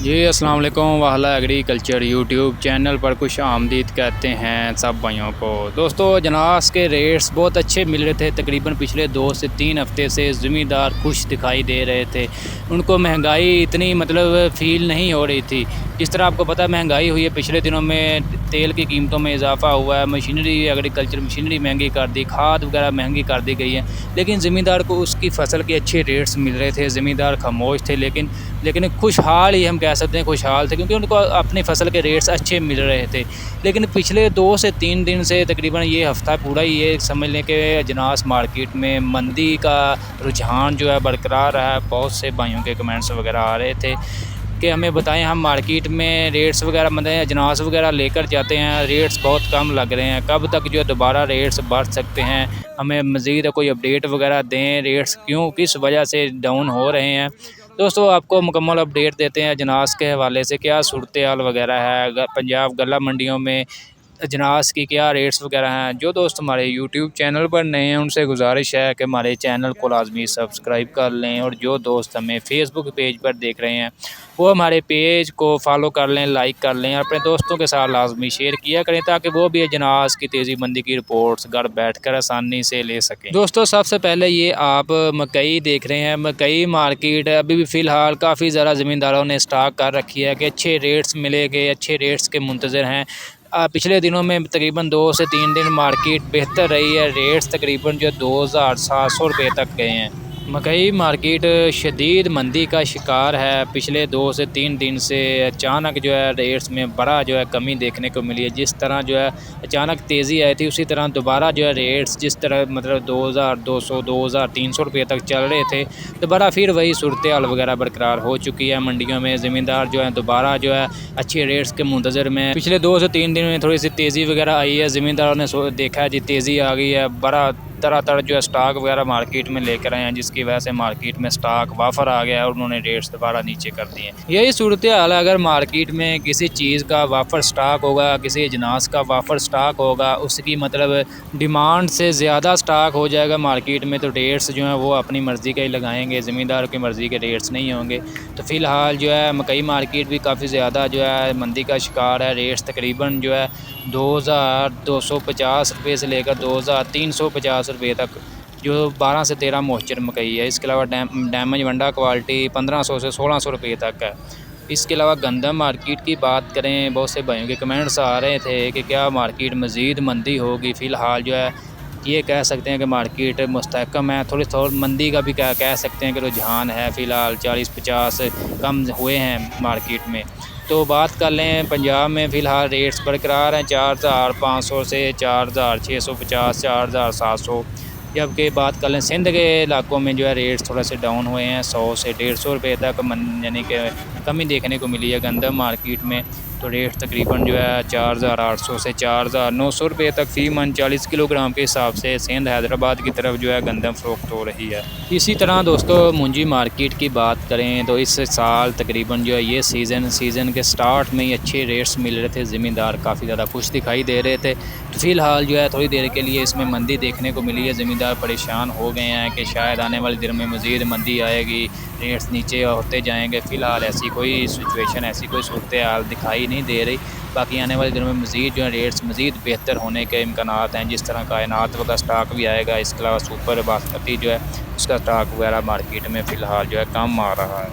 जी अस्सलाम वालेकुम। वाहला agriculture YouTube channel पर खुश आमदीद कहते हैं सब भाइयों को। दोस्तों जनास के रेट्स बहुत अच्छे मिल रहे थे। तकरीबन पिछले 2 से 3 हफ़्ते से ज़मींदार खुश दिखाई दे रहे थे। उनको महंगाई इतनी फ़ील नहीं हो रही थी। जिस तरह आपको पता है महंगाई हुई है, पिछले दिनों में तेल की कीमतों में इजाफ़ा हुआ है, मशीनरी एग्रीकल्चर मशीनरी महंगी कर दी, खाद वगैरह महंगी कर दी गई है। लेकिन ज़मींदार को उसकी फ़सल के अच्छे रेट्स मिल रहे थे। ज़मींदार खामोश थे, लेकिन खुशहाल ही हम कह सकते हैं, खुशहाल थे क्योंकि उनको अपनी फ़सल के रेट्स अच्छे मिल रहे थे। लेकिन पिछले 2 से 3 दिन से तकरीबन ये हफ़्ता पूरा ही ये समझ लें कि अजनास मार्केट में मंदी का रुझान जो है बरकरार रहा है। बहुत से भाइयों के कमेंट्स वगैरह आ रहे थे कि हमें बताएं, हम मार्केट में रेट्स वगैरह मतलब अजनास वगैरह लेकर जाते हैं, रेट्स बहुत कम लग रहे हैं, कब तक जो दोबारा रेट्स बढ़ सकते हैं, हमें मज़ीद कोई अपडेट वगैरह दें, रेट्स क्यों किस वजह से डाउन हो रहे हैं। दोस्तों आपको मुकम्मल अपडेट देते हैं अजनास के हवाले से, क्या सूरत हाल वगैरह है पंजाब गला मंडियों में, अजनास की क्या रेट्स वगैरह हैं। जो दोस्त हमारे यूट्यूब चैनल पर नए हैं उनसे गुजारिश है कि हमारे चैनल को लाजमी सब्सक्राइब कर लें, और जो दोस्त हमें फेसबुक पेज पर देख रहे हैं वो हमारे पेज को फॉलो कर लें, लाइक कर लें, और अपने दोस्तों के साथ लाजमी शेयर किया करें ताकि वो भी अजनास की तेज़ी मंदी की रिपोर्ट्स घर बैठ कर आसानी से ले सकें। दोस्तों सबसे पहले ये आप मकई देख रहे हैं। मकई मार्केट अभी भी फ़िलहाल काफ़ी ज़्यादा ज़मींदारों ने स्टॉक कर रखी है कि अच्छे रेट्स मिलेंगे, अच्छे रेट्स के मुंतज़र हैं। पिछले दिनों में तकरीबन 2 से 3 दिन मार्केट बेहतर रही है। रेट्स तकरीबन जो 2700 रुपये तक गए हैं। मकई मार्केट शदीद मंदी का शिकार है। पिछले 2 से 3 दिन से अचानक जो है रेट्स में बड़ा जो है कमी देखने को मिली है। जिस तरह जो है अचानक तेज़ी आई थी, उसी तरह दोबारा जो है रेट्स जिस तरह 2200 2300 रुपये तक चल रहे थे, दोबारा फिर वही सूरत हाल वगैरह बरकरार हो चुकी है। मंडियों में ज़मींदार जो है दोबारा जो है अच्छे रेट्स के मुंतज़र में पिछले 2 से 3 दिन में थोड़ी सी तेज़ी वगैरह आई है। ज़मींदारों ने देखा है जी तेज़ी आ गई है, बड़ा तरह जो है स्टॉक वगैरह मार्केट में लेकर आए हैं, जिसकी वजह से मार्केट में स्टॉक वाफर आ गया है और उन्होंने रेट्स दोबारा नीचे कर दिए। यही सूरत हाल है। अगर मार्केट में किसी चीज़ का वाफर स्टॉक होगा, किसी अजनास का वाफर स्टॉक होगा, उसकी डिमांड से ज़्यादा स्टॉक हो जाएगा मार्केट में, तो रेट्स जो हैं वो अपनी मर्ज़ी का ही लगाएंगे, ज़मींदारों की मर्ज़ी के रेट्स नहीं होंगे। तो फ़िलहाल जो है मकई मार्केट भी काफ़ी ज़्यादा जो है मंदी का शिकार है। रेट्स तकरीबन जो है 2250 रुपये से लेकर 2350 रुपये तक जो 12 से 13 मॉइस्चर मकई है। इसके अलावा डैमेज वंडा क्वालिटी 1500 से 1600 रुपये तक है। इसके अलावा गंदम मार्केट की बात करें, बहुत से भाइयों के कमेंट्स आ रहे थे कि क्या मार्केट मज़ीद मंदी होगी। फ़िलहाल जो है ये कह सकते हैं कि मार्केट मुस्तहकम है। थोड़ी मंदी का भी कह सकते हैं कि रुझान है। फ़िलहाल 40-50 कम हुए हैं मार्केट में। तो बात कर लें पंजाब में, फ़िलहाल रेट्स बरकरार हैं 4500 से 4650 4700। जबकि बात कर लें सिंध के इलाकों में जो है रेट्स थोड़ा से डाउन हुए हैं, 100 से 150 रुपये तक यानी कि कमी देखने को मिली है। गंदम मार्केट में तो रेट तकरीबन जो है 4800 से 4900 रुपये तक फ़ी मन 40 किलोग्राम के हिसाब से सिंध हैदराबाद की तरफ जो है गंदम फ़रोख्त हो रही है। इसी तरह दोस्तों मुंजी मार्केट की बात करें तो इस साल तकरीबन जो है ये सीज़न के स्टार्ट में ही अच्छे रेट्स मिल रहे थे, ज़मींदार काफ़ी ज़्यादा खुश दिखाई दे रहे थे। तो फ़िलहाल जो है थोड़ी देर के लिए इसमें मंदी देखने को मिली है। ज़मींदार परेशान हो गए हैं कि शायद आने वाले दिन में मज़ीद मंदी आएगी, रेट्स नीचे होते जाएंगे। फ़िलहाल ऐसी कोई सिचुएशन, ऐसी कोई सूरत हाल दिखाई नहीं दे रही। बाकी आने वाले दिनों में मज़ीद जो है रेट्स मज़ीद बेहतर होने के इम्कानात हैं। जिस तरह कायनात का स्टॉक भी आएगा, इसके अलावा सुपर बासमती जो है उसका स्टॉक वगैरह मार्केट में फ़िलहाल जो है कम आ रहा है।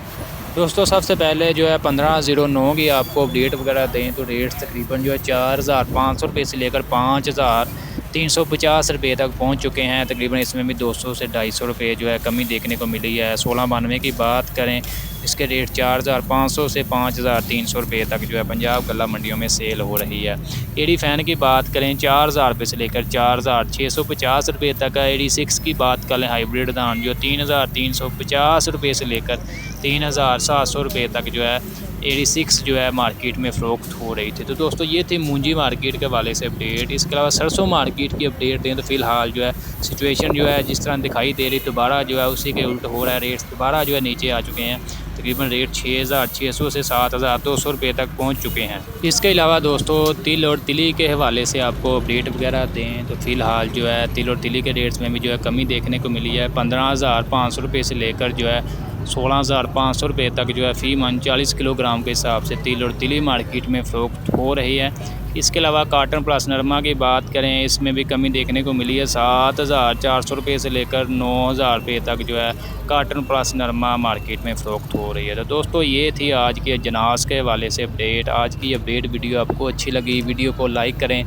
दोस्तों सबसे पहले जो है 1509 की आपको अपडेट वगैरह दें तो रेट्स तकरीबन जो है 4500 रुपये से लेकर 5350 रुपये तक पहुंच चुके हैं। तकरीबन इसमें भी 200 से 250 रुपये जो है कमी देखने को मिली है। 1692 की बात करें, इसके रेट 4500 से 5300 रुपये तक जो है पंजाब गला मंडियों में सेल हो रही है। एडी फ़ैन की बात करें 4000 रुपये से लेकर 4650 रुपये तक है। एडी 6 की बात करें हाइब्रिड धान जो 3350 रुपये से लेकर 3700 रुपये तक जो है 86 जो है मार्केट में फ़रोख्त हो रही थी। तो दोस्तों ये थी मुंजी मार्केट के हवाले से अपडेट। इसके अलावा सरसों मार्केट की अपडेट दें तो फ़िलहाल जो है सिचुएशन जो है जिस तरह दिखाई दे रही, दोबारा जो है उसी के उल्ट हो रहा है। रेट्स दोबारा जो है नीचे आ चुके हैं। तकरीबन रेट 6600 से 7200 रुपये तक पहुंच चुके हैं। इसके अलावा दोस्तों तिल और तिली के हवाले से आपको अपडेट वगैरह दें तो फ़िलहाल जो है तिल और तिली के रेट्स में भी जो है कमी देखने को मिली है। 15500 रुपये से लेकर जो है 16,500 रुपये तक जो है फ़ी मन 40 किलोग्राम के हिसाब से तिल और तिली मार्केट में फ़रोख्त हो रही है। इसके अलावा काटन प्लस नरमा की बात करें, इसमें भी कमी देखने को मिली है। 7,400 रुपये से लेकर 9,000 रुपये तक जो है काटन प्लस नरमा मार्केट में फ़रोख्त हो रही है। तो दोस्तों ये थी आज के अजनास के हवाले से अपडेट। आज की अपडेट वीडियो आपको अच्छी लगी, वीडियो को लाइक करें,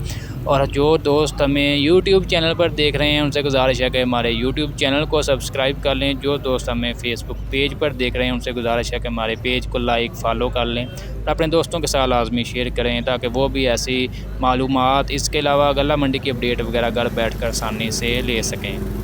और जो दोस्त हमें यूट्यूब चैनल पर देख रहे हैं उनसे गुजारिश है कि हमारे यूट्यूब चैनल को सब्सक्राइब कर लें। जो दोस्त हमें फेसबुक पेज पर देख रहे हैं उनसे गुजारिश है कि हमारे पेज को लाइक फॉलो कर लें और अपने दोस्तों के साथ लाजमी शेयर करें ताकि वो भी ऐसी मालूमात, इसके अलावा गला मंडी की अपडेट वगैरह घर बैठ कर आसानी से ले सकें।